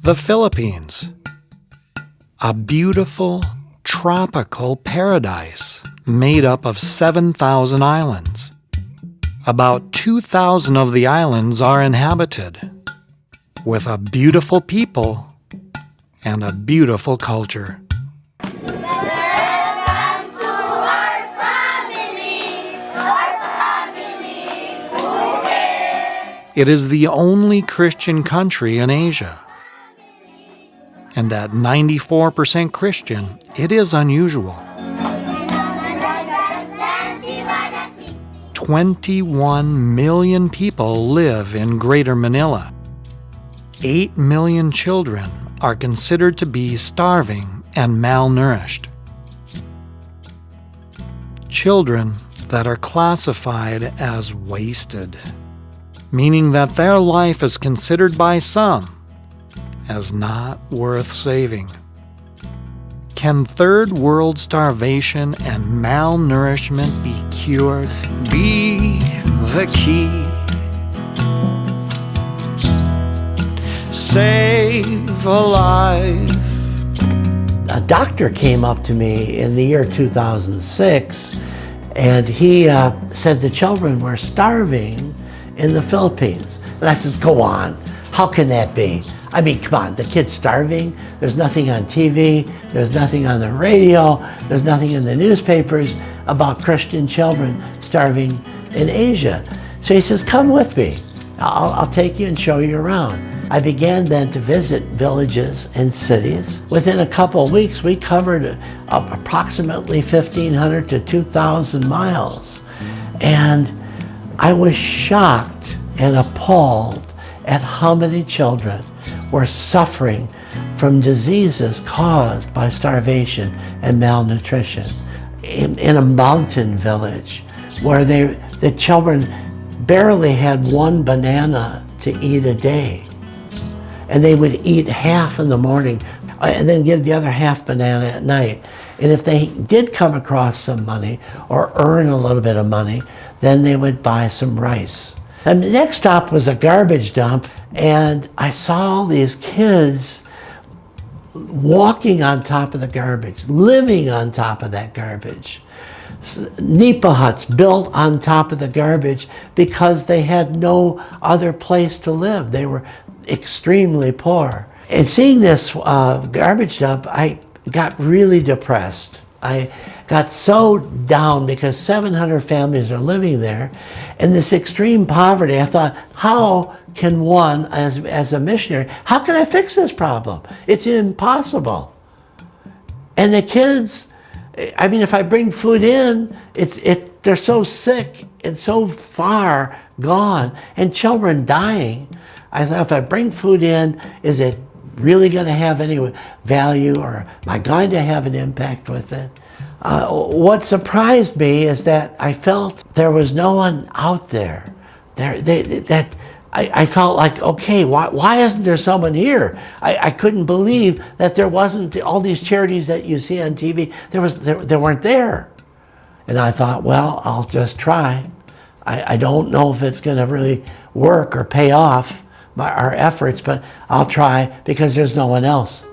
The Philippines, a beautiful tropical paradise made up of 7,000 islands. About 2,000 of the islands are inhabited, with a beautiful people and a beautiful culture. It is the only Christian country in Asia. And at 94% Christian, it is unusual. 21 million people live in Greater Manila. 8 million children are considered to be starving and malnourished. Children that are classified as wasted, meaning that their life is considered by some as not worth saving. Can third world starvation and malnourishment be cured? Be the key. Save a life. A doctor came up to me in the year 2006, and he said the children were starving in the Philippines. And I said, go on, how can that be? I mean, come on, the kid's starving, there's nothing on TV, there's nothing on the radio, there's nothing in the newspapers about Christian children starving in Asia. So he says, come with me, I'll take you and show you around. I began then to visit villages and cities. Within a couple of weeks, we covered approximately 1,500 to 2,000 miles. And I was shocked and appalled at how many children were suffering from diseases caused by starvation and malnutrition. In a mountain village where the children barely had one banana to eat a day. And they would eat half in the morning and then give the other half banana at night. And if they did come across some money or earn a little bit of money, then they would buy some rice. And the next stop was a garbage dump, and I saw all these kids walking on top of the garbage, living on top of that garbage. Nipa huts built on top of the garbage because they had no other place to live. They were extremely poor. And seeing this garbage dump, I got really depressed. I got so down because 700 families are living there. And this extreme poverty, I thought, how can one, as a missionary, how can I fix this problem? It's impossible. And the kids, I mean, if I bring food in, they're so sick and so far gone, and children dying. I thought, if I bring food in, is it really going to have any value, or am I going to have an impact with it? What surprised me is that I felt there was no one out there. I felt like, okay, why isn't there someone here? I couldn't believe that there wasn't all these charities that you see on TV. They weren't there. And I thought, well, I'll just try. I don't know if it's going to really work or pay off our efforts, but I'll try because there's no one else.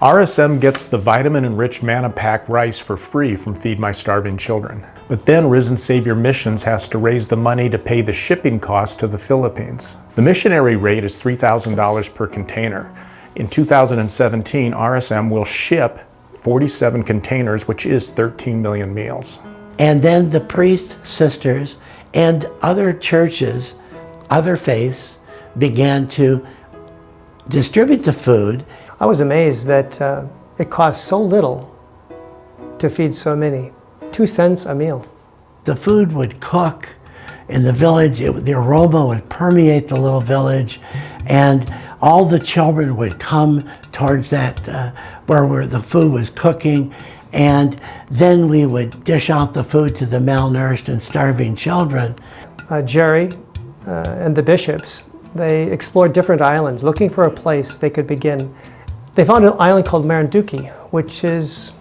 RSM gets the vitamin-enriched manna pack rice for free from Feed My Starving Children. But then Risen Savior Missions has to raise the money to pay the shipping cost to the Philippines. The missionary rate is $3,000 per container. In 2017, RSM will ship 47 containers, which is 13 million meals. And then the priests, sisters, and other churches, other faiths, began to distribute the food. I was amazed that it cost so little to feed so many. 2 cents a meal. The food would cook in the village, the aroma would permeate the little village, and all the children would come towards that where the food was cooking, and then we would dish out the food to the malnourished and starving children. Jerry and the bishops, they explored different islands looking for a place they could begin. They found an island called Marinduque, which has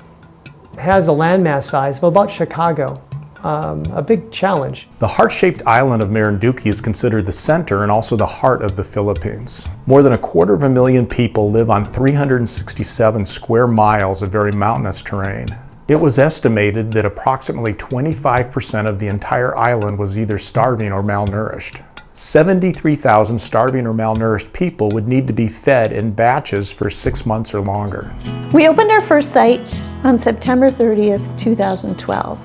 a landmass size of about Chicago. a big challenge. The heart-shaped island of Marinduque is considered the center and also the heart of the Philippines. More than 250,000 people live on 367 square miles of very mountainous terrain. It was estimated that approximately 25% of the entire island was either starving or malnourished. 73,000 starving or malnourished people would need to be fed in batches for 6 months or longer. We opened our first site on September 30th, 2012,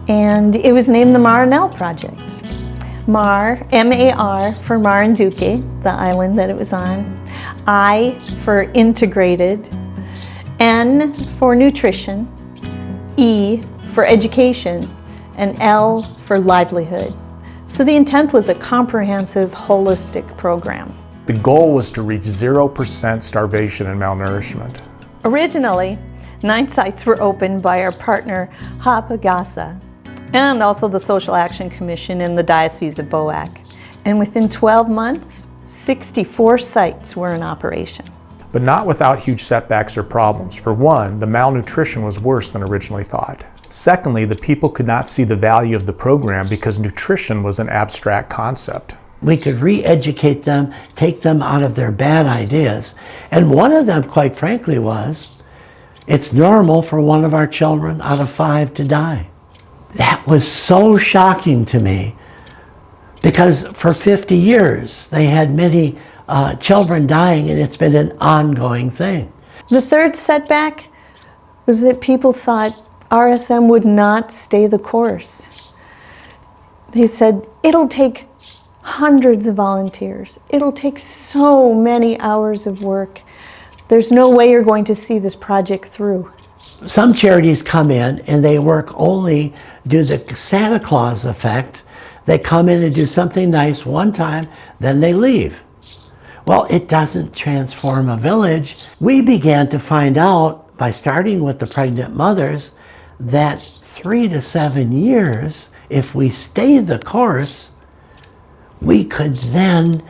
and it was named the Marinelle Project. MAR, M-A-R, for Marinduque, the island that it was on. I for integrated, N for nutrition, E for education, and L for livelihood. So the intent was a comprehensive, holistic program. The goal was to reach 0% starvation and malnourishment. Originally, 9 sites were opened by our partner Hapagasa and also the Social Action Commission in the Diocese of Boac. And within 12 months, 64 sites were in operation. But not without huge setbacks or problems. For one, the malnutrition was worse than originally thought. Secondly, the people could not see the value of the program because nutrition was an abstract concept. We could re-educate them, take them out of their bad ideas. And one of them, quite frankly, was, it's normal for one of our children out of 5 to die. That was so shocking to me because for 50 years they had many children dying, and it's been an ongoing thing. The third setback was that people thought RSM would not stay the course. They said, it'll take hundreds of volunteers. It'll take so many hours of work. There's no way you're going to see this project through. Some charities come in and they work only, do the Santa Claus effect. They come in and do something nice one time, then they leave. Well, it doesn't transform a village. We began to find out by starting with the pregnant mothers that 3 to 7 years, if we stayed the course, we could then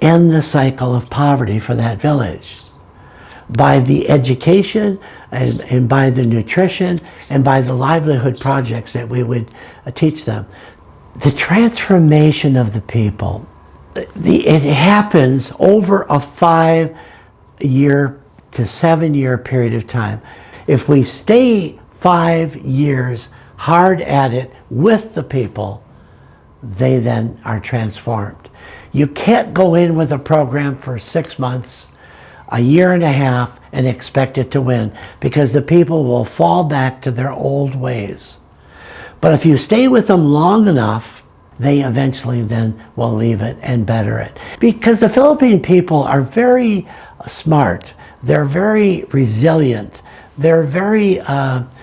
end the cycle of poverty for that village. By the education and by the nutrition and by the livelihood projects that we would teach them. The transformation of the people, it happens over a 5-year to 7-year period of time. If we stay 5 years hard at it with the people, they then are transformed. You can't go in with a program for 6 months, a year and a half, and expect it to win, because the people will fall back to their old ways. But if you stay with them long enough, they eventually then will leave it and better it. Because the Philippine people are very smart, they're very resilient, they're very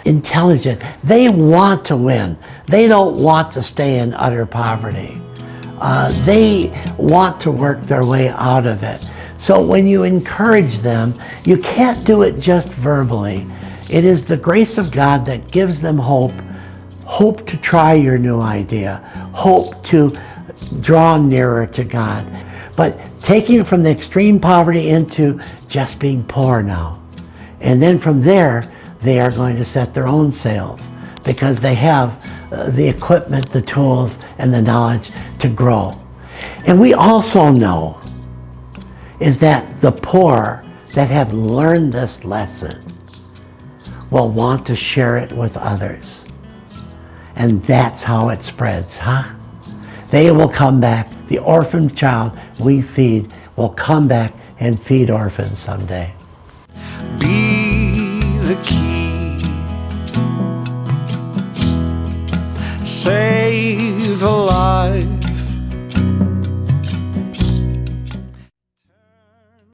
intelligent. They want to win. They don't want to stay in utter poverty. They want to work their way out of it. So when you encourage them, you can't do it just verbally. It is the grace of God that gives them hope. Hope to try your new idea. Hope to draw nearer to God. But taking it from the extreme poverty into just being poor now. And then from there, they are going to set their own sails because they have the equipment, the tools, and the knowledge to grow. And we also know is that the poor that have learned this lesson will want to share it with others. And that's how it spreads, huh? They will come back. The orphan child we feed will come back and feed orphans someday. Be the key. Say